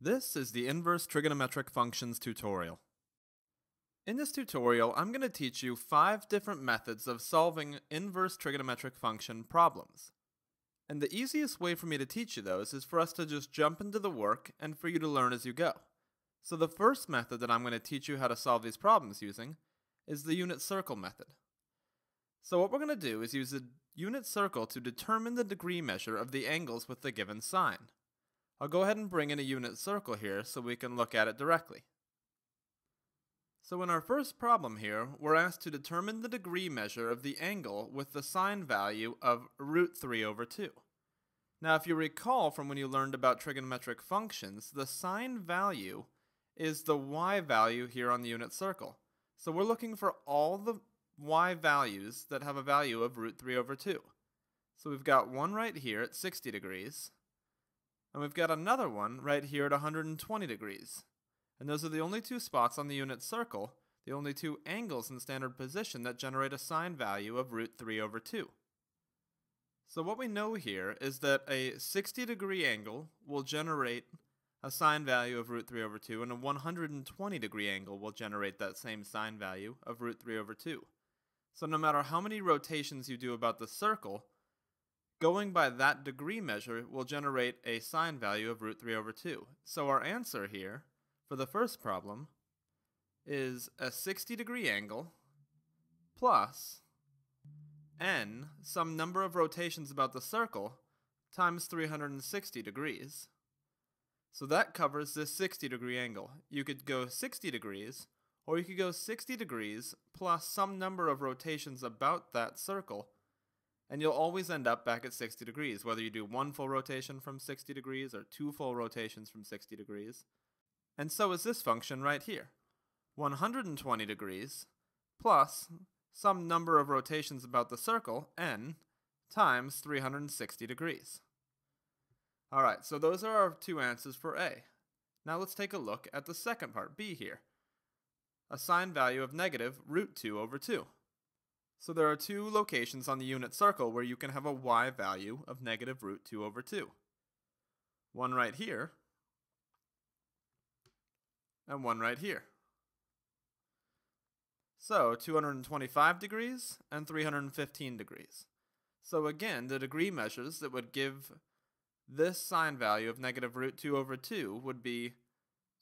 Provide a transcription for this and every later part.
This is the Inverse Trigonometric Functions tutorial. In this tutorial, I'm going to teach you 5 different methods of solving inverse trigonometric function problems. And the easiest way for me to teach you those is for us to just jump into the work and for you to learn as you go. So the first method that I'm going to teach you how to solve these problems using is the unit circle method. So what we're going to do is use a unit circle to determine the degree measure of the angles with the given sign. I'll go ahead and bring in a unit circle here so we can look at it directly. So in our first problem here, we're asked to determine the degree measure of the angle with the sine value of root 3 over 2. Now if you recall from when you learned about trigonometric functions, the sine value is the y value here on the unit circle. So we're looking for all the y values that have a value of root 3 over 2. So we've got one right here at 60 degrees. And we've got another one right here at 120 degrees. And those are the only two spots on the unit circle, the only two angles in standard position that generate a sine value of root 3 over 2. So what we know here is that a 60 degree angle will generate a sine value of root 3 over 2, and a 120 degree angle will generate that same sine value of root 3 over 2. So no matter how many rotations you do about the circle, going by that degree measure will generate a sine value of root 3 over 2. So our answer here for the first problem is a 60 degree angle plus n, some number of rotations about the circle, times 360 degrees. So that covers this 60 degree angle. You could go 60 degrees, or you could go 60 degrees plus some number of rotations about that circle, and you'll always end up back at 60 degrees, whether you do one full rotation from 60 degrees or two full rotations from 60 degrees. And so is this function right here. 120 degrees plus some number of rotations about the circle, n, times 360 degrees. Alright, so those are our two answers for A. Now let's take a look at the second part, B here. A sine value of negative root 2 over 2. So there are two locations on the unit circle where you can have a y value of negative root 2 over 2. One right here, and one right here. So 225 degrees and 315 degrees. So again, the degree measures that would give this sine value of negative root 2 over 2 would be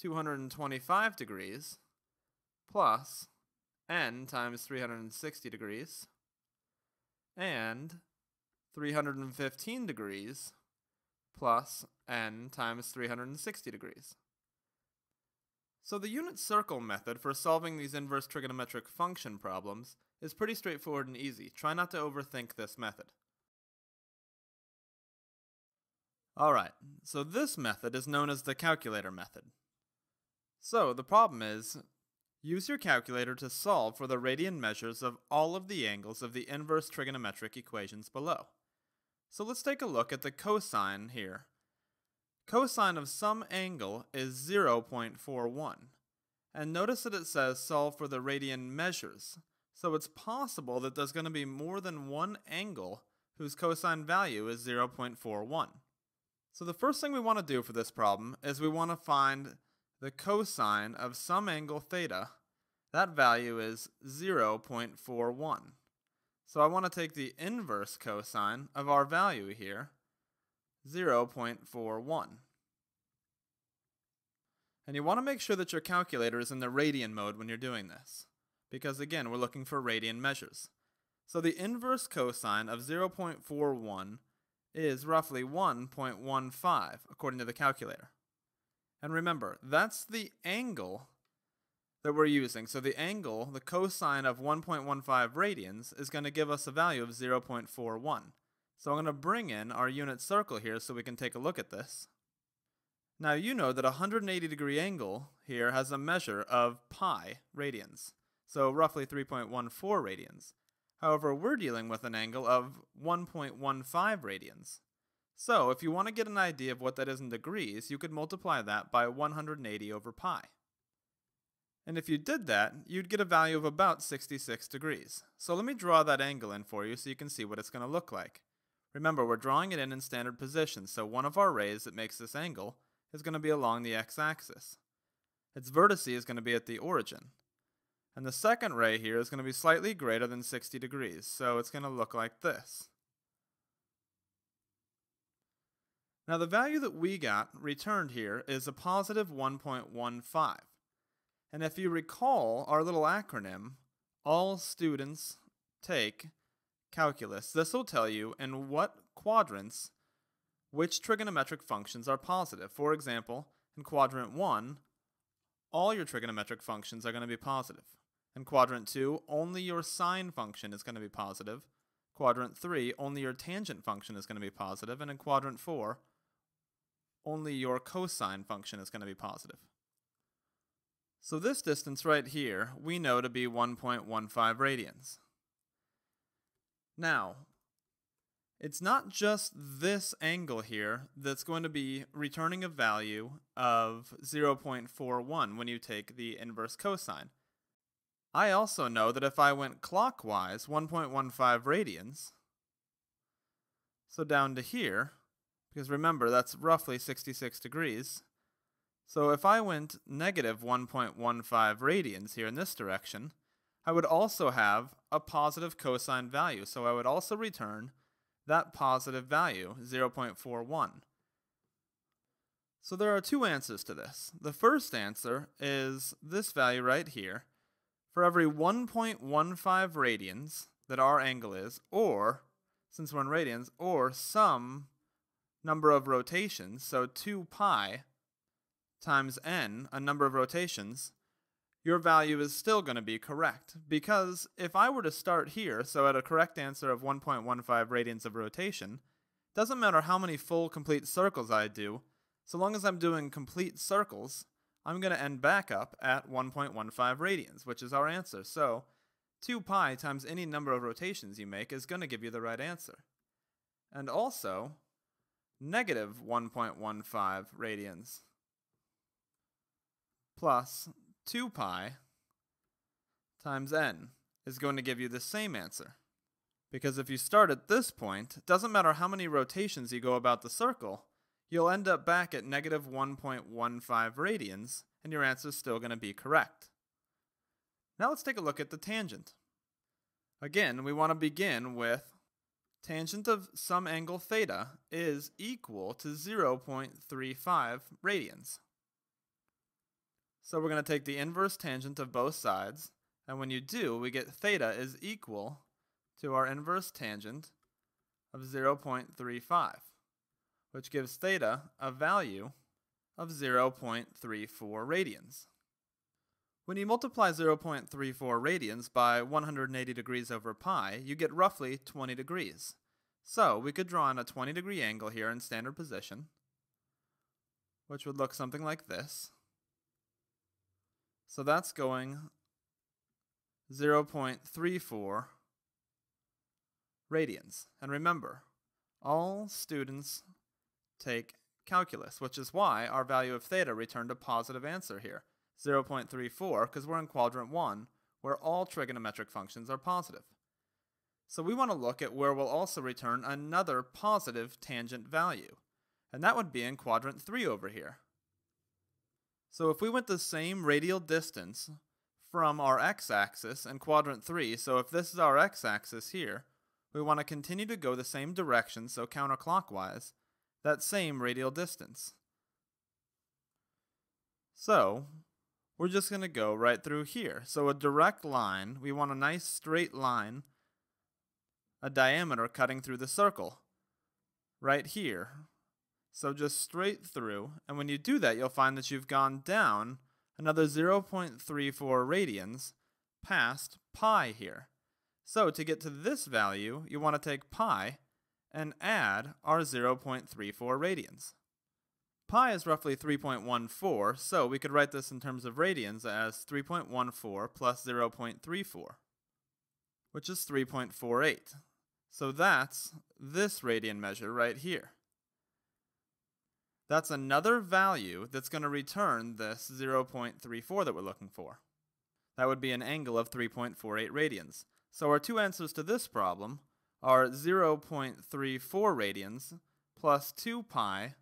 225 degrees plus n times 360 degrees and 315 degrees plus n times 360 degrees. So the unit circle method for solving these inverse trigonometric function problems is pretty straightforward and easy. Try not to overthink this method. Alright, so this method is known as the calculator method. So the problem is, use your calculator to solve for the radian measures of all of the angles of the inverse trigonometric equations below. So let's take a look at the cosine here. Cosine of some angle is 0.41. And notice that it says solve for the radian measures. So it's possible that there's going to be more than one angle whose cosine value is 0.41. So the first thing we want to do for this problem is we want to find the cosine of some angle theta. That value is 0.41. So I want to take the inverse cosine of our value here, 0.41. And you want to make sure that your calculator is in the radian mode when you're doing this, because again, we're looking for radian measures. So the inverse cosine of 0.41 is roughly 1.15 according to the calculator. And remember, that's the angle that we're using. So the angle, the cosine of 1.15 radians, is going to give us a value of 0.41. So I'm going to bring in our unit circle here so we can take a look at this. Now you know that a 180 degree angle here has a measure of pi radians, so roughly 3.14 radians. However, we're dealing with an angle of 1.15 radians. So if you want to get an idea of what that is in degrees, you could multiply that by 180 over pi. And if you did that, you'd get a value of about 66 degrees. So let me draw that angle in for you so you can see what it's going to look like. Remember, we're drawing it in standard position, so one of our rays that makes this angle is going to be along the x-axis. Its vertice is going to be at the origin. And the second ray here is going to be slightly greater than 60 degrees, so it's going to look like this. Now the value that we got returned here is a positive 1.15. And if you recall our little acronym, all students take calculus, this will tell you in what quadrants which trigonometric functions are positive. For example, in quadrant 1, all your trigonometric functions are going to be positive. In quadrant 2, only your sine function is going to be positive. Quadrant 3, only your tangent function is going to be positive. And in quadrant 4, only your cosine function is going to be positive. So this distance right here, we know to be 1.15 radians. Now, it's not just this angle here that's going to be returning a value of 0.41 when you take the inverse cosine. I also know that if I went clockwise, 1.15 radians, so down to here, because remember that's roughly 66 degrees, so if I went negative 1.15 radians here in this direction, I would also have a positive cosine value, so I would also return that positive value, 0.41. So there are two answers to this. The first answer is this value right here. For every 1.15 radians that our angle is, or, since we're in radians, or some number of rotations, so 2 pi times n, a number of rotations, your value is still going to be correct. Because if I were to start here, so at a correct answer of 1.15 radians of rotation, doesn't matter how many full complete circles I do, so long as I'm doing complete circles, I'm going to end back up at 1.15 radians, which is our answer. So 2 pi times any number of rotations you make is going to give you the right answer. And also, negative 1.15 radians plus 2 pi times n is going to give you the same answer. Because if you start at this point, it doesn't matter how many rotations you go about the circle, you'll end up back at negative 1.15 radians, and your answer is still going to be correct. Now let's take a look at the tangent. Again, we want to begin with tangent of some angle theta is equal to 0.35 radians. So we're going to take the inverse tangent of both sides, and when you do, we get theta is equal to our inverse tangent of 0.35, which gives theta a value of 0.34 radians. When you multiply 0.34 radians by 180 degrees over pi, you get roughly 20 degrees. So we could draw in a 20-degree angle here in standard position, which would look something like this. So that's going 0.34 radians. And remember, all students take calculus, which is why our value of theta returned a positive answer here, 0.34, because we're in quadrant 1, where all trigonometric functions are positive. So we want to look at where we'll also return another positive tangent value, and that would be in quadrant 3 over here. So if we went the same radial distance from our x-axis in quadrant 3, so if this is our x-axis here, we want to continue to go the same direction, so counterclockwise, that same radial distance. So we're just going to go right through here. So a direct line, we want a nice straight line, a diameter cutting through the circle, right here. So just straight through, and when you do that, you'll find that you've gone down another 0.34 radians past pi here. So to get to this value, you want to take pi and add our 0.34 radians. Pi is roughly 3.14, so we could write this in terms of radians as 3.14 plus 0.34, which is 3.48. So that's this radian measure right here. That's another value that's going to return this 0.34 that we're looking for. That would be an angle of 3.48 radians. So our two answers to this problem are 0.34 radians plus 2 pi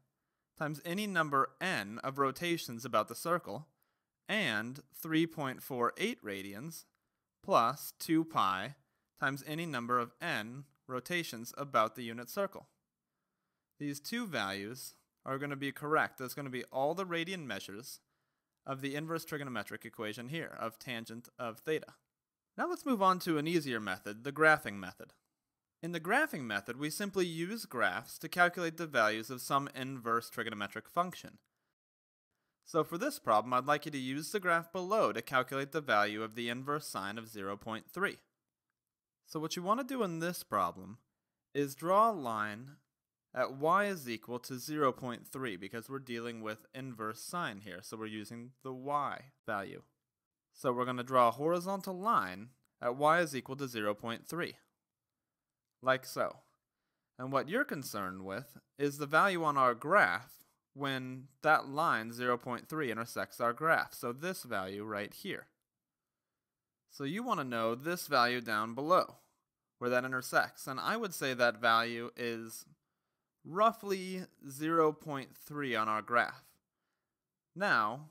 times any number n of rotations about the circle, and 3.48 radians plus 2 pi times any number of n rotations about the unit circle. These two values are going to be correct. There's going to be all the radian measures of the inverse trigonometric equation here, of tangent of theta. Now let's move on to an easier method, the graphing method. In the graphing method, we simply use graphs to calculate the values of some inverse trigonometric function. So for this problem, I'd like you to use the graph below to calculate the value of the inverse sine of 0.3. So what you want to do in this problem is draw a line at y is equal to 0.3 because we're dealing with inverse sine here, so we're using the y value. So we're going to draw a horizontal line at y is equal to 0.3, like so. And what you're concerned with is the value on our graph when that line 0.3 intersects our graph, so this value right here. So you want to know this value down below, where that intersects, and I would say that value is roughly 0.3 on our graph. Now,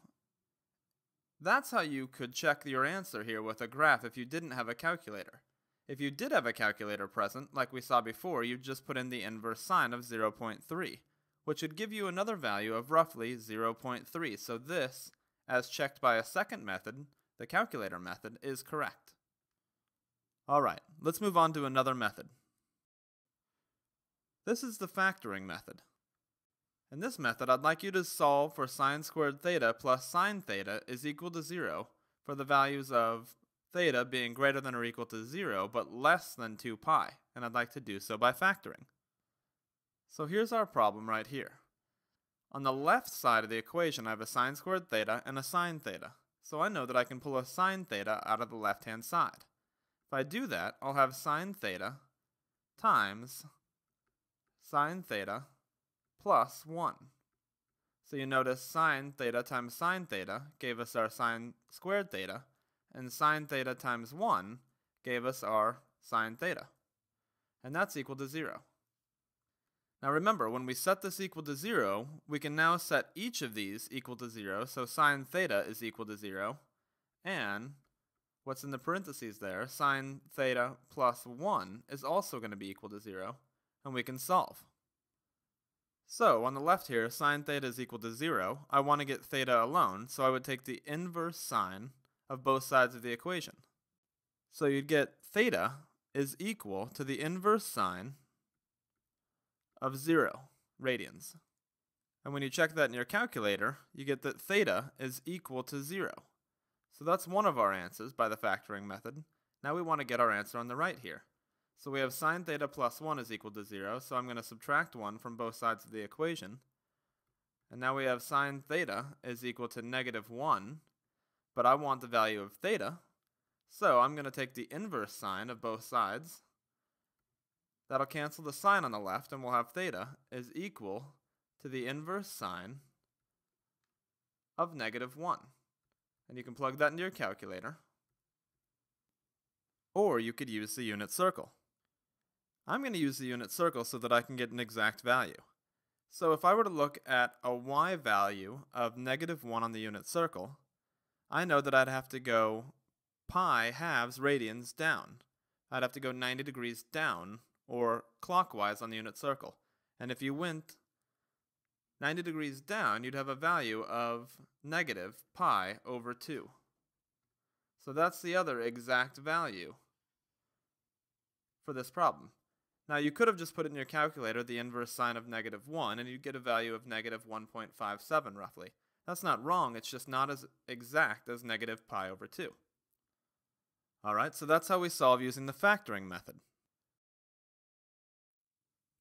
that's how you could check your answer here with a graph if you didn't have a calculator. If you did have a calculator present, like we saw before, you'd just put in the inverse sine of 0.3, which would give you another value of roughly 0.3. So this, as checked by a second method, the calculator method, is correct. Alright, let's move on to another method. This is the factoring method. In this method, I'd like you to solve for sine squared theta plus sine theta is equal to 0 for the values of theta being greater than or equal to 0 but less than 2 pi, and I'd like to do so by factoring. So here's our problem right here. On the left side of the equation, I have a sine squared theta and a sine theta, so I know that I can pull a sine theta out of the left-hand side. If I do that, I'll have sine theta times sine theta plus 1. So you notice sine theta times sine theta gave us our sine squared theta, and sine theta times 1 gave us our sine theta. And that's equal to 0. Now remember, when we set this equal to 0, we can now set each of these equal to 0, so sine theta is equal to 0, and what's in the parentheses there, sine theta plus 1 is also going to be equal to 0, and we can solve. So, on the left here, sine theta is equal to 0. I want to get theta alone, so I would take the inverse sine of both sides of the equation. So you'd get theta is equal to the inverse sine of 0 radians. And when you check that in your calculator, you get that theta is equal to 0. So that's one of our answers by the factoring method. Now we want to get our answer on the right here. So we have sine theta plus 1 is equal to 0, so I'm going to subtract 1 from both sides of the equation. And now we have sine theta is equal to negative 1, but I want the value of theta, so I'm going to take the inverse sine of both sides. That'll cancel the sine on the left, and we'll have theta is equal to the inverse sine of negative 1. And you can plug that into your calculator. Or you could use the unit circle. I'm going to use the unit circle so that I can get an exact value. So if I were to look at a y value of negative 1 on the unit circle, I know that I'd have to go pi halves radians down. I'd have to go 90 degrees down, or clockwise on the unit circle. And if you went 90 degrees down, you'd have a value of negative pi over 2. So that's the other exact value for this problem. Now you could have just put it in your calculator, the inverse sine of negative 1, and you'd get a value of negative 1.57 roughly. That's not wrong, it's just not as exact as negative pi over 2. Alright, so that's how we solve using the factoring method.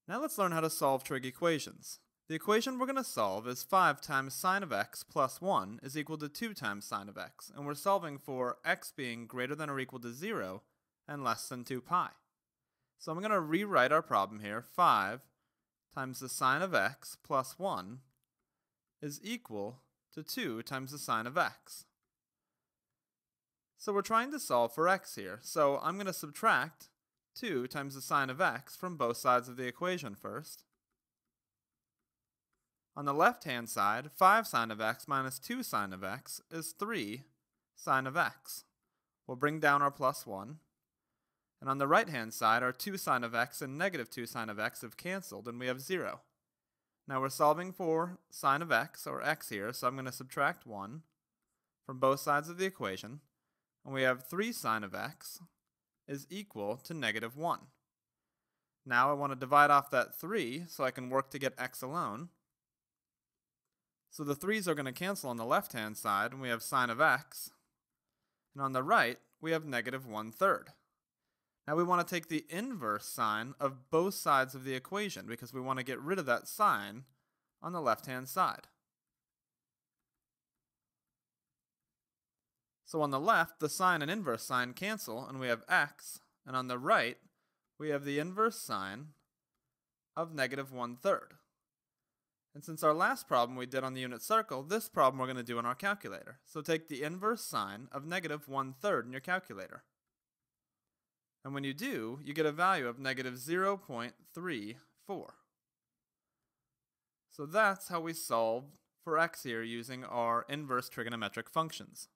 Now let's learn how to solve trig equations. The equation we're going to solve is 5 times sine of x plus 1 is equal to 2 times sine of x, and we're solving for x being greater than or equal to 0 and less than 2 pi. So I'm going to rewrite our problem here. 5 times the sine of x plus 1 is equal to 2 times the sine of x. So we're trying to solve for x here, so I'm going to subtract 2 times the sine of x from both sides of the equation first. On the left-hand side, 5 sine of x minus 2 sine of x is 3 sine of x. We'll bring down our plus 1. And on the right-hand side, our 2 sine of x and negative 2 sine of x have canceled, and we have 0. Now we're solving for sine of x, or x here, so I'm going to subtract 1 from both sides of the equation. And we have 3 sine of x is equal to negative 1. Now I want to divide off that 3 so I can work to get x alone. So the 3's are going to cancel on the left-hand side, and we have sine of x. And on the right, we have negative 1/3. Now we want to take the inverse sine of both sides of the equation because we want to get rid of that sine on the left-hand side. So on the left, the sine and inverse sine cancel, and we have x. And on the right, we have the inverse sine of negative 1/3. And since our last problem we did on the unit circle, this problem we're going to do in our calculator. So take the inverse sine of negative 1/3 in your calculator. And when you do, you get a value of negative 0.34. So that's how we solve for x here using our inverse trigonometric functions.